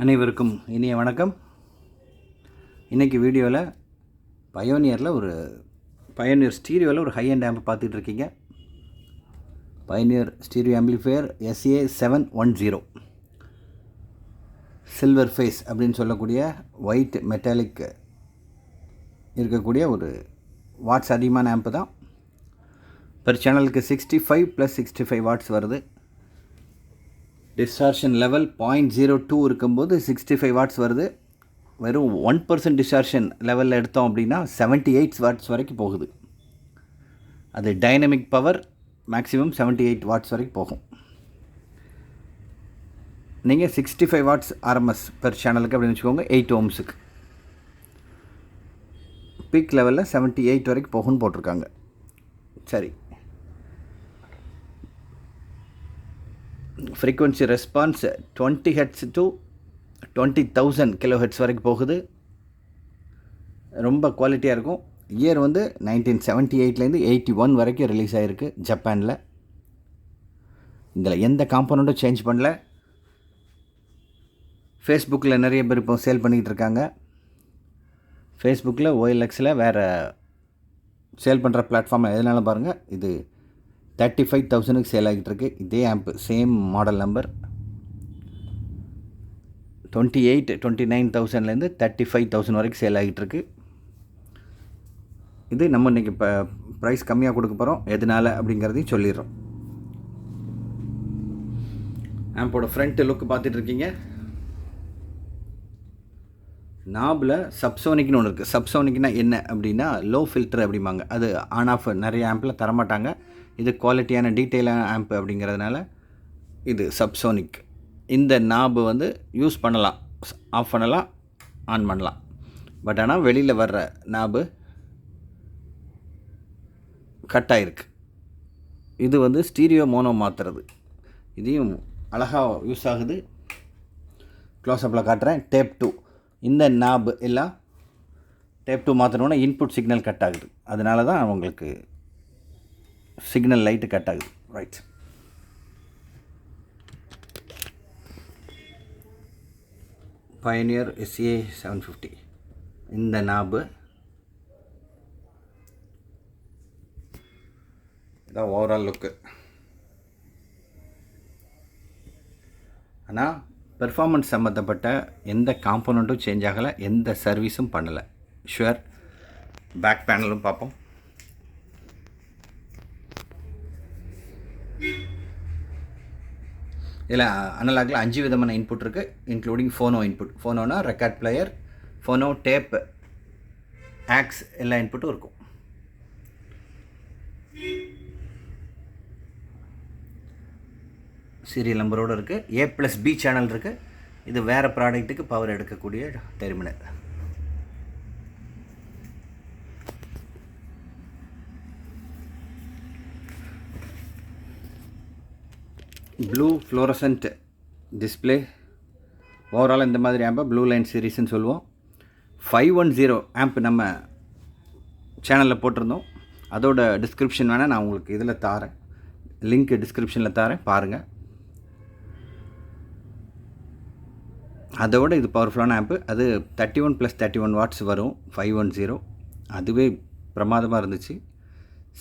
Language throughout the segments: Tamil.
அனைவருக்கும் இனிய வணக்கம். இன்றைக்கி வீடியோவில் பயோனியர் ஸ்டீரியோவில் ஒரு ஹை அண்ட் ஆம்ப் பார்த்துட்ருக்கீங்க. Pioneer stereo amplifier SA710 silver face அப்படின்னு சொல்லக்கூடிய ஒயிட் மெட்டாலிக் இருக்கக்கூடிய ஒரு வாட்ஸ் அதிகமான ஆம்ப்பு தான். பெர் சேனலுக்கு 65 + 65 வாட்ஸ் வருது. டிஸ்டார்ஷன் லெவல் 0.02 இருக்கும்போது 65 வாட்ஸ் வருது. வெறும் 1% டிஸ்டார்ஷன் லெவலில் எடுத்தோம் அப்படின்னா 78 வாட்ஸ் வரைக்கும் போகுது. அது டைனமிக் பவர் மேக்ஸிமம் 78 வாட்ஸ் வரைக்கும் போகும். நீங்கள் 65 வாட்ஸ் RMS பெர் சேனலுக்கு அப்படின்னு வச்சுக்கோங்க. 8 ohmஸுக்கு பீக் லெவலில் 78 வரைக்கும் போகும்னு போட்டிருக்காங்க. சரி, frequency response 20 Hz to 20,000 kHz வரைக்கும் போகுது. ரொம்ப குவாலிட்டியாக இருக்கும். இயர் 1978லேருந்து 81 வரைக்கும் ரிலீஸ் ஆகிருக்கு ஜப்பானில். இதில் எந்த காம்பனண்ட்டும் சேஞ்ச் பண்ணல. ஃபேஸ்புக்கில் நிறைய பேர் இப்போ சேல் பண்ணிக்கிட்டு இருக்காங்க. ஃபேஸ்புக்கில் OLXில் வேறு சேல் பண்ணுற பிளாட்ஃபார்ம் எதனாலும் பாருங்கள். இது 35,000க்கு சேல் ஆகிட்டு இருக்கு. இதே ஆம்ப் சேம் மாடல் நம்பர் 29,000லேருந்து 35,000 வரைக்கும் சேல் ஆகிட்டு இருக்கு. இது நம்ம இன்றைக்கி இப்போ ப்ரைஸ் கம்மியாக கொடுக்க போகிறோம். எதனால் அப்படிங்கிறதையும் சொல்லிடுறோம். ஆம்போட ஃப்ரண்ட் லுக் பார்த்துட்ருக்கீங்க. நாபில் சப்சோனிக்னு ஒன்று இருக்குது. சப்சோனிக்னா என்ன அப்படின்னா லோ ஃபில்டர் அப்படிம்பாங்க. அது ஆன் ஆஃப் நிறைய ஆம்பில் தரமாட்டாங்க. இது குவாலிட்டியான டீட்டெயிலான ஆம்ப் அப்படிங்கிறதுனால இது சப்சோனிக். இந்த நாபு யூஸ் பண்ணலாம், ஆஃப் பண்ணலாம், ஆன் பண்ணலாம். பட் ஆனால் வெளியில் வர்ற நாபு கட் ஆகிருக்கு. இது ஸ்டீரியோ மோனோ மாற்றுறது. இதையும் அழகாக யூஸ் ஆகுது. க்ளோஸ்அப்பில் காட்டுறேன். டேப் 2 இந்த நாபு எல்லாம் டேப் 2 மாற்றணுன்னா இன்புட் சிக்னல் கட் ஆகுது. அதனால தான் உங்களுக்கு சிக்னல் லைட்டு கட் ஆகுது. ரைட், பயோனியர் SA750 இந்த நாபு இதான் ஓவரால் லுக்கு. ஆனால் பெர்ஃபார்மன்ஸ் சம்மந்தப்பட்ட எந்த காம்போனண்ட்டும் சேஞ்ச் ஆகலை, எந்த சர்வீஸும் பண்ணலை. ஷுவர். பேக் பேனலும் பார்ப்போம். இதில் அனலாகில் 5 விதமான இன்புட் இருக்குது, இன்க்ளூடிங் ஃபோனோ இன்புட். ஃபோனோனா record player, phono tape, aux எல்லா இன்புட்டும் இருக்கும். சீரியல் நம்பரோடு இருக்குது. A+B சேனல் இருக்குது. இது வேறு ப்ராடக்ட்டுக்கு பவர் எடுக்கக்கூடிய terminal. Blue fluorescent display. Overall இந்த மாதிரி ஆம்பை ப்ளூ லைன் சீரீஸ்ன்னு சொல்லுவோம். 510 ஆம்ப் நம்ம சேனலில் போட்டிருந்தோம். அதோட டிஸ்கிரிப்ஷன் வேணால் நான் உங்களுக்கு இதில் தாரேன், லிங்க் டிஸ்கிரிப்ஷனில் தாரேன், பாருங்கள். அதோட இது பவர்ஃபுல்லான ஆம்ப்பு. அது 31 + 31 வாட்ஸ் வரும். 510 அதுவே பிரமாதமாக இருந்துச்சு.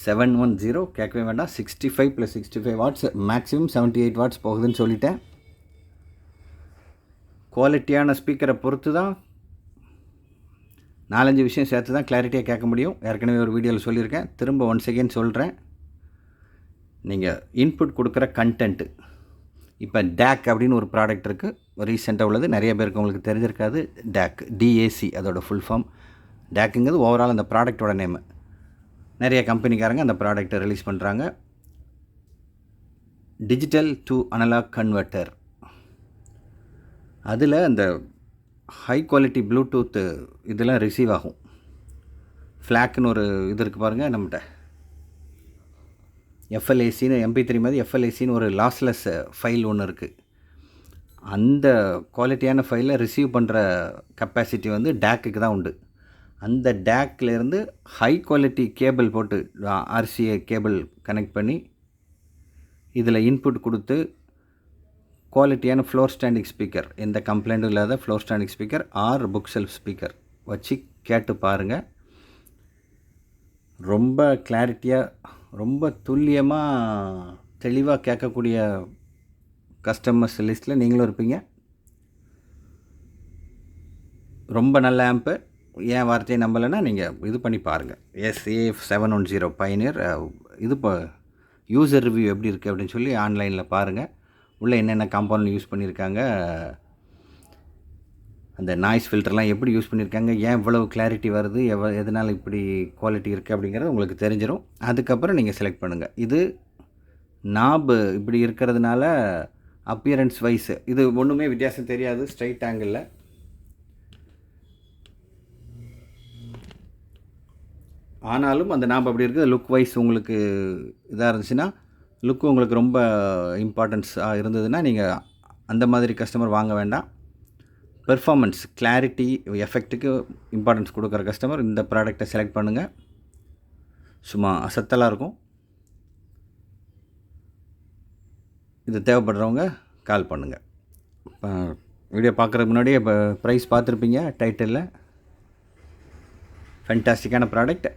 710 கேட்கவே வேண்டாம். 65 + 65 வாட்ஸ், மேக்ஸிமம் 78 வாட்ஸ் போகுதுன்னு சொல்லிட்டேன். குவாலிட்டியான ஸ்பீக்கரை பொறுத்து தான் 4-5 விஷயம் சேர்த்து தான் கிளாரிட்டியாக கேட்க முடியும். ஏற்கனவே ஒரு வீடியோவில் சொல்லியிருக்கேன், திரும்ப ஒன்ஸ் அகெயின் சொல்கிறேன். நீங்கள் இன்புட் கொடுக்குற கண்டென்ட்டு. இப்போ DAC அப்படின்னு ஒரு ப்ராடக்ட் இருக்குது, ரீசெண்டாக உள்ளது. நிறைய பேருக்கு உங்களுக்கு தெரிஞ்சிருக்காது. DAC அதோட ஃபுல் ஃபார்ம். DACங்கிறது ஓவரால் அந்த ப்ராடக்டோட நேமு. நிறைய கம்பெனிக்காரங்க அந்த ப்ராடக்டை ரிலீஸ் பண்ணுறாங்க. Digital to analog converter. அதில் அந்த ஹை குவாலிட்டி ப்ளூடூத் இதெல்லாம் ரிசீவ் ஆகும். ஃப்ளாக்னு ஒரு இது இருக்குது பாருங்கள் நம்மகிட்ட. FLACன்னு MP3 மாதிரி FLACன்னு ஒரு லாஸ்லெஸ் ஃபைல் ஒன்று இருக்குது. அந்த குவாலிட்டியான ஃபைலை ரிசீவ் பண்ணுற கெப்பாசிட்டி DACக்கு தான் உண்டு. அந்த DACலேருந்து ஹை குவாலிட்டி கேபிள் போட்டு RCA கேபிள் கனெக்ட் பண்ணி இதில் இன்புட் கொடுத்து குவாலிட்டியான ஃப்ளோர் ஸ்டாண்டிங் ஸ்பீக்கர், எந்த கம்ப்ளைண்ட்டும் இல்லாத floor standing speaker R book shelf speaker வச்சு கேட்டு பாருங்கள். ரொம்ப கிளாரிட்டியாக, ரொம்ப துல்லியமாக, தெளிவாக கேட்கக்கூடிய கஸ்டமர்ஸ் லிஸ்ட்டில் நீங்களும் இருப்பீங்க. ரொம்ப நல்ல ஆம்ப்பு. ஏன் வார்த்தையை நம்பலைன்னா நீங்கள் இது பண்ணி பாருங்கள். SA710 பைனியர் இது இப்போ யூசர் ரிவ்யூ எப்படி இருக்குது அப்படின்னு சொல்லி ஆன்லைனில் பாருங்கள். உள்ளே என்னென்ன காம்பவுண்ட் யூஸ் பண்ணியிருக்காங்க, அந்த நாய்ஸ் ஃபில்டர்லாம் எப்படி யூஸ் பண்ணியிருக்காங்க, ஏன் இவ்வளவு கிளாரிட்டி வருது, எதனால் இப்படி குவாலிட்டி இருக்குது அப்படிங்கிறது உங்களுக்கு தெரிஞ்சிடும். அதுக்கப்புறம் நீங்கள் செலக்ட் பண்ணுங்கள். இது நாபு இப்படி இருக்கிறதுனால அப்பியரன்ஸ் வைஸ் இது ஒன்றுமே வித்தியாசம் தெரியாது ஸ்ட்ரைட் ஆங்கிளில். ஆனாலும் அந்த நாப் அப்படி இருக்குது. லுக் வைஸ் உங்களுக்கு இதாக இருந்துச்சுன்னா, லுக்கு உங்களுக்கு ரொம்ப இம்பார்ட்டன்ஸாக இருந்ததுன்னா நீங்கள் அந்த மாதிரி கஸ்டமர் வாங்க வேண்டாம். பெர்ஃபார்மன்ஸ், கிளாரிட்டி, எஃபெக்ட்டுக்கு இம்பார்ட்டன்ஸ் கொடுக்குற கஸ்டமர் இந்த ப்ராடக்டை செலக்ட் பண்ணுங்கள். சும்மா அசத்தலாக இருக்கும். இது தேவைப்படுறவங்க கால் பண்ணுங்கள். வீடியோ பார்க்குறதுக்கு முன்னாடியே இப்போ ப்ரைஸ் பார்த்துருப்பீங்க டைட்டிலில். ஃபேண்டாஸ்டிக்கான ப்ராடக்ட்.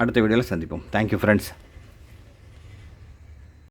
அடுத்த வீடியோவில் சந்திப்போம். Thank you friends.